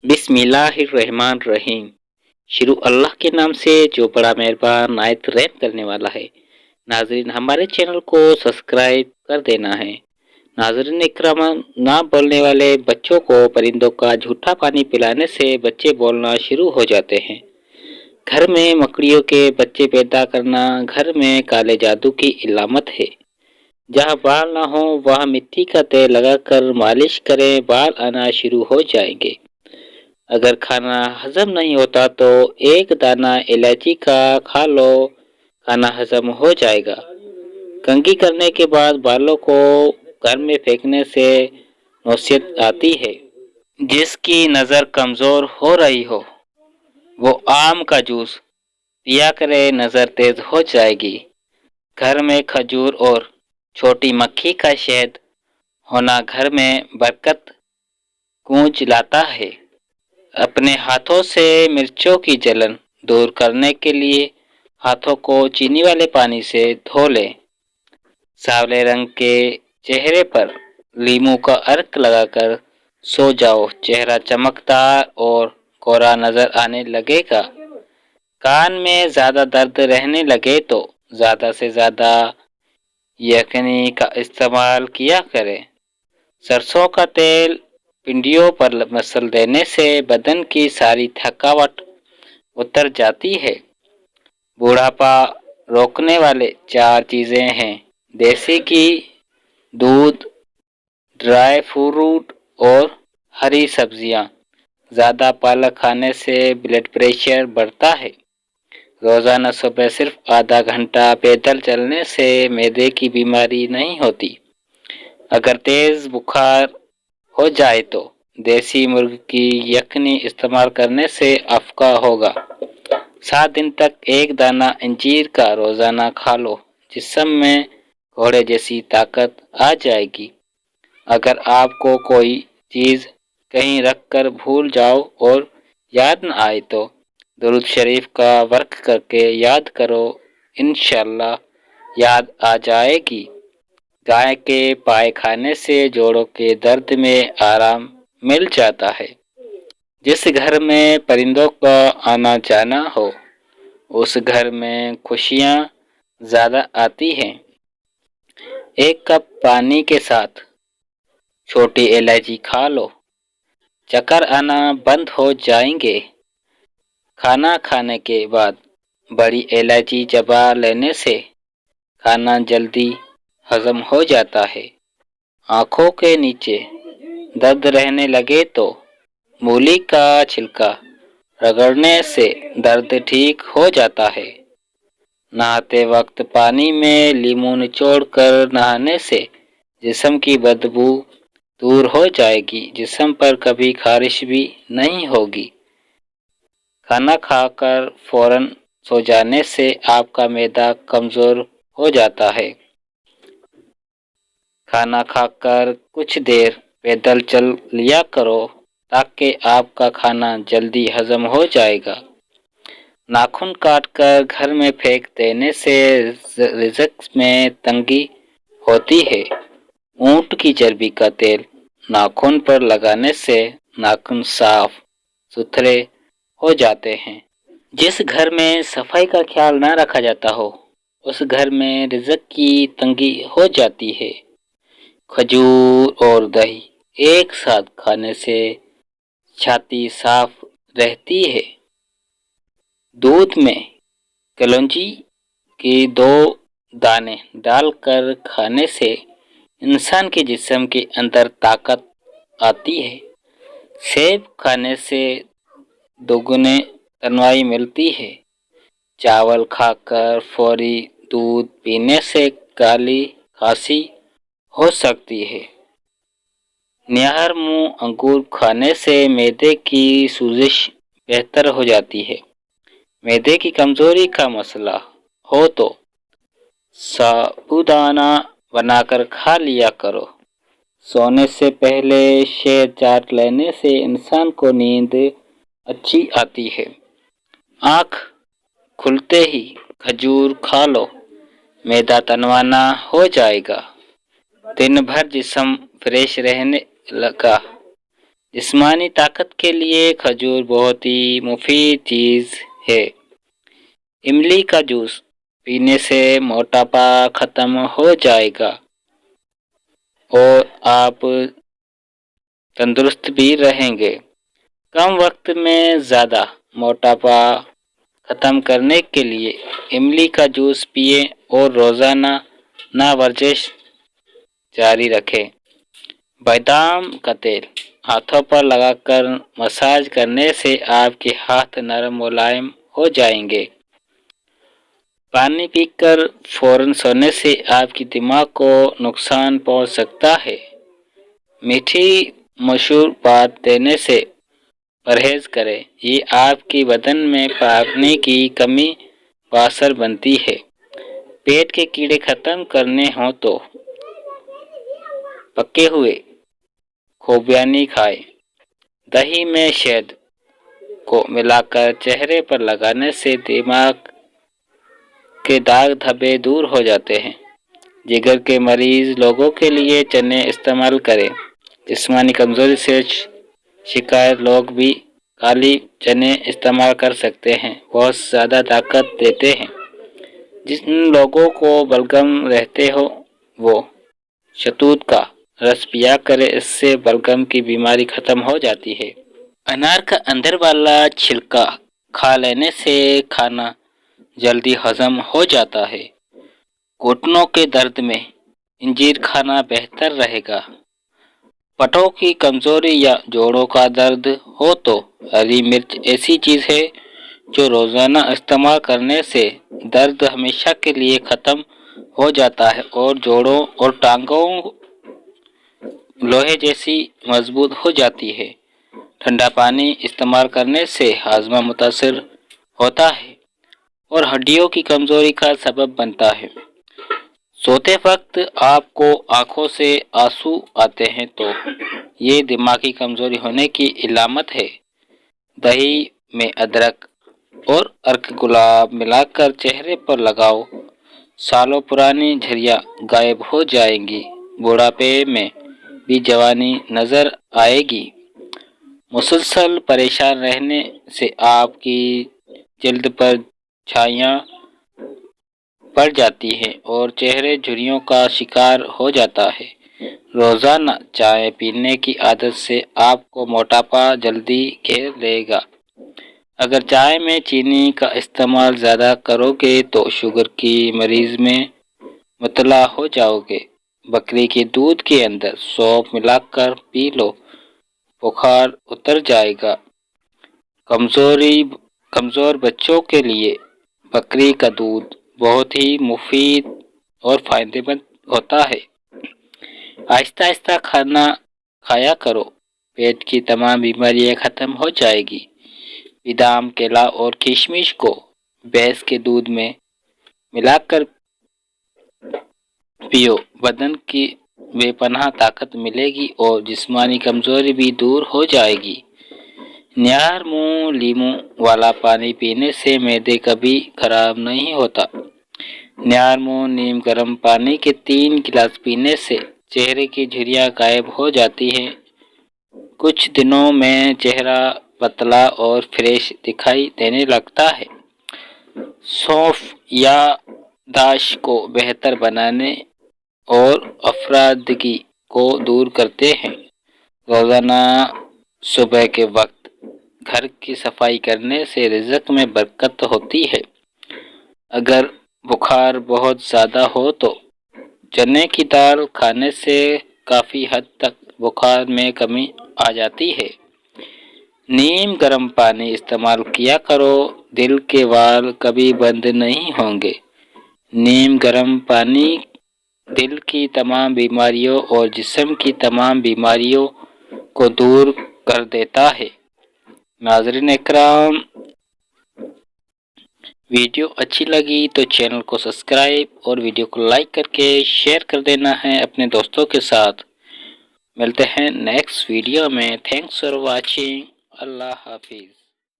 बिस्मिल्लाहिर्रहमानिर्रहीम। शुरू अल्लाह के नाम से जो बड़ा मेहरबान नायत रहम करने वाला है। नाजरीन, हमारे चैनल को सब्सक्राइब कर देना है। नाजरीन इकराम, ना बोलने वाले बच्चों को परिंदों का झूठा पानी पिलाने से बच्चे बोलना शुरू हो जाते हैं। घर में मकड़ियों के बच्चे पैदा करना घर में काले जादू की इलामत है। जहाँ बाल ना हो वहाँ मिट्टी का तेल लगाकर मालिश करें, बाल आना शुरू हो जाएंगे। अगर खाना हजम नहीं होता तो एक दाना इलायची का खा लो, खाना हजम हो जाएगा। कंघी करने के बाद बालों को घर में फेंकने से नौसियत आती है। जिसकी नज़र कमज़ोर हो रही हो वो आम का जूस पिया करे, नज़र तेज हो जाएगी। घर में खजूर और छोटी मक्खी का शहद होना घर में बरकत गूंज लाता है। अपने हाथों से मिर्चों की जलन दूर करने के लिए हाथों को चीनी वाले पानी से धो लें। सांवले रंग के चेहरे पर लीमू का अर्क लगाकर सो जाओ, चेहरा चमकदार और कोरा नजर आने लगेगा। कान में ज़्यादा दर्द रहने लगे तो ज़्यादा से ज़्यादा यखनी का इस्तेमाल किया करें। सरसों का तेल पिंडियों पर मसल देने से बदन की सारी थकावट उतर जाती है। बुढ़ापा रोकने वाले 4 चीज़ें हैं: देसी घी, दूध, ड्राई फ्रूट और हरी सब्जियां। ज़्यादा पालक खाने से ब्लड प्रेशर बढ़ता है। रोज़ाना सुबह सिर्फ आधा घंटा पैदल चलने से मैदे की बीमारी नहीं होती। अगर तेज़ बुखार हो जाए तो देसी मुर्ग की यखनी इस्तेमाल करने से अफका होगा। 7 दिन तक एक दाना अंजीर का रोज़ाना खा लो, जिस्म में घोड़े जैसी ताकत आ जाएगी। अगर आपको कोई चीज़ कहीं रख कर भूल जाओ और याद न आए तो दुरूद शरीफ का वर्क करके याद करो, इंशाअल्लाह याद आ जाएगी। गाय के पाए खाने से जोड़ों के दर्द में आराम मिल जाता है। जिस घर में परिंदों का आना जाना हो उस घर में खुशियाँ ज़्यादा आती हैं। 1 कप पानी के साथ छोटी इलायची खा लो, चक्कर आना बंद हो जाएंगे। खाना खाने के बाद बड़ी इलायची चबा लेने से खाना जल्दी हजम हो जाता है। आँखों के नीचे दर्द रहने लगे तो मूली का छिलका रगड़ने से दर्द ठीक हो जाता है। नहाते वक्त पानी में लीमू निचोड़ कर नहाने से जिस्म की बदबू दूर हो जाएगी। जिस्म पर कभी खारिश भी नहीं होगी। खाना खाकर फौरन सो जाने से आपका मैदा कमज़ोर हो जाता है। खाना खाकर कुछ देर पैदल चल लिया करो ताकि आपका खाना जल्दी हजम हो जाएगा। नाखून काटकर घर में फेंक देने से रिज़्क में तंगी होती है। ऊंट की चर्बी का तेल नाखून पर लगाने से नाखून साफ सुथरे हो जाते हैं। जिस घर में सफाई का ख्याल ना रखा जाता हो उस घर में रिज़्क की तंगी हो जाती है। खजूर और दही एक साथ खाने से छाती साफ रहती है। दूध में कलौंजी के 2 दाने डालकर खाने से इंसान के जिस्म के अंदर ताकत आती है। सेब खाने से दोगुने तन्वाई मिलती है। चावल खाकर फौरी दूध पीने से काली खांसी हो सकती है। निहार मुंह अंगूर खाने से मैदे की सूजिश बेहतर हो जाती है। मैदे की कमजोरी का मसला हो तो साबूदाना बनाकर खा लिया करो। सोने से पहले शहद चाट लेने से इंसान को नींद अच्छी आती है। आँख खुलते ही खजूर खा लो, मैदा तनवाना हो जाएगा। दिन भर जिस्म फ्रेश रहने लगा। جسمانی طاقت کے لیے کھجور بہت ہی مفید چیز ہے۔ املی کا جوس پینے سے موٹاپا ختم ہو جائے گا اور آپ تندرست بھی رہیں گے۔ کم وقت میں زیادہ موٹاپا ختم کرنے کے لیے املی کا جوس پیئیں اور روزانہ ورزش جاری رکھیں۔ بادام کا تیل ہاتھوں پر لگا کر مساج کرنے سے آپ کے ہاتھ نرم ملائم ہو جائیں گے۔ پانی پی کر فوراً سونے سے آپ کی دماغ کو نقصان پہنچ سکتا ہے۔ میٹھی مشروبات دینے سے پرہیز کریں، یہ آپ کی بدن میں پانی کی کمی باعث بنتی ہے۔ پیٹ کے کیڑے ختم کرنے ہوں تو پکے ہوئے خوبانی کھائیں۔ دہی میں شہد کو ملا کر چہرے پر لگانے سے دماغ کے داغ دھبے دور ہو جاتے ہیں۔ جگر کے مریض لوگوں کے لیے چنے استعمال کریں۔ جسمانی کمزوری سے شکایت لوگ بھی کالی چنے استعمال کر سکتے ہیں، بہت زیادہ طاقت دیتے ہیں۔ جن لوگوں کو بلغم رہتے ہو وہ شہتوت کا رس پیا کرے، اس سے بلغم کی بیماری ختم ہو جاتی ہے۔ انار کا اندر والا چھلکا کھا لینے سے کھانا جلدی ہضم ہو جاتا ہے۔ گھٹنوں کے درد میں انجیر کھانا بہتر رہے گا۔ پٹھوں کی کمزوری یا جوڑوں کا درد ہو تو ہری مرچ ایسی چیز ہے جو روزانہ استعمال کرنے سے درد ہمیشہ کے لیے ختم ہو جاتا ہے اور جوڑوں اور ٹانگوں لوہے جیسی مضبوط ہو جاتی ہے۔ ٹھنڈا پانی استعمال کرنے سے ہاضمہ متاثر ہوتا ہے اور ہڈیوں کی کمزوری کا سبب بنتا ہے۔ سوتے وقت آپ کو آنکھوں سے آنسو آتے ہیں تو یہ دماغی کمزوری ہونے کی علامت ہے۔ دہی میں ادرک اور ارک گلاب ملا کر چہرے پر لگاؤ، سالوں پرانی جھریاں غائب ہو جائیں گی، بڑھاپے میں بھی جوانی نظر آئے گی۔ مسلسل پریشان رہنے سے آپ کی جلد پر چھائیاں پڑ جاتی ہیں اور چہرہ جھریوں کا شکار ہو جاتا ہے۔ روزانہ چائے پینے کی عادت سے آپ کو موٹاپا جلدی گھیر لے گا۔ اگر چائے میں چینی کا استعمال زیادہ کرو گے تو شوگر کی مریض میں مبتلا ہو جاؤ گے۔ بکری کے دودھ کے اندر سونف ملا کر پی لو، بخار اتر جائے گا۔ کمزور بچوں کے لیے بکری کا دودھ بہت ہی مفید اور فائدہ مند ہوتا ہے۔ آہستہ آہستہ کھانا کھایا کرو، پیٹ کی تمام بیماریاں ختم ہو جائے گی۔ بادام، کیلا اور کشمش کو بھینس کے دودھ میں ملا کر پیو، بدن کی بے پناہ طاقت ملے گی اور جسمانی کمزوری بھی دور ہو جائے گی۔ نیارمو لیموں والا پانی پینے سے معدے کبھی خراب نہیں ہوتا۔ نیارمو نیم گرم پانی کے 3 گلاس پینے سے چہرے کی جھریاں غائب ہو جاتی ہیں۔ کچھ دنوں میں چہرہ پتلا اور فریش دکھائی دینے لگتا ہے۔ سونف یادداشت کو بہتر بنانے اور افسردگی کو دور کرتے ہیں۔ روزانہ صبح کے وقت گھر کی صفائی کرنے سے رزق میں برکت ہوتی ہے۔ اگر بخار بہت زیادہ ہو تو چنے کی دال کھانے سے کافی حد تک بخار میں کمی آ جاتی ہے۔ نیم گرم پانی استعمال کیا کرو، دل کے وال کبھی بند نہیں ہوں گے۔ نیم گرم پانی دل کی تمام بیماریوں اور جسم کی تمام بیماریوں کو دور کر دیتا ہے۔ ناظرین اکرام، ویڈیو اچھی لگی تو چینل کو سبسکرائب اور ویڈیو کو لائک کر کے شیئر کر دینا ہے اپنے دوستوں کے ساتھ۔ ملتے ہیں نیکسٹ ویڈیو میں۔ Thanks for watching. اللہ حافظ۔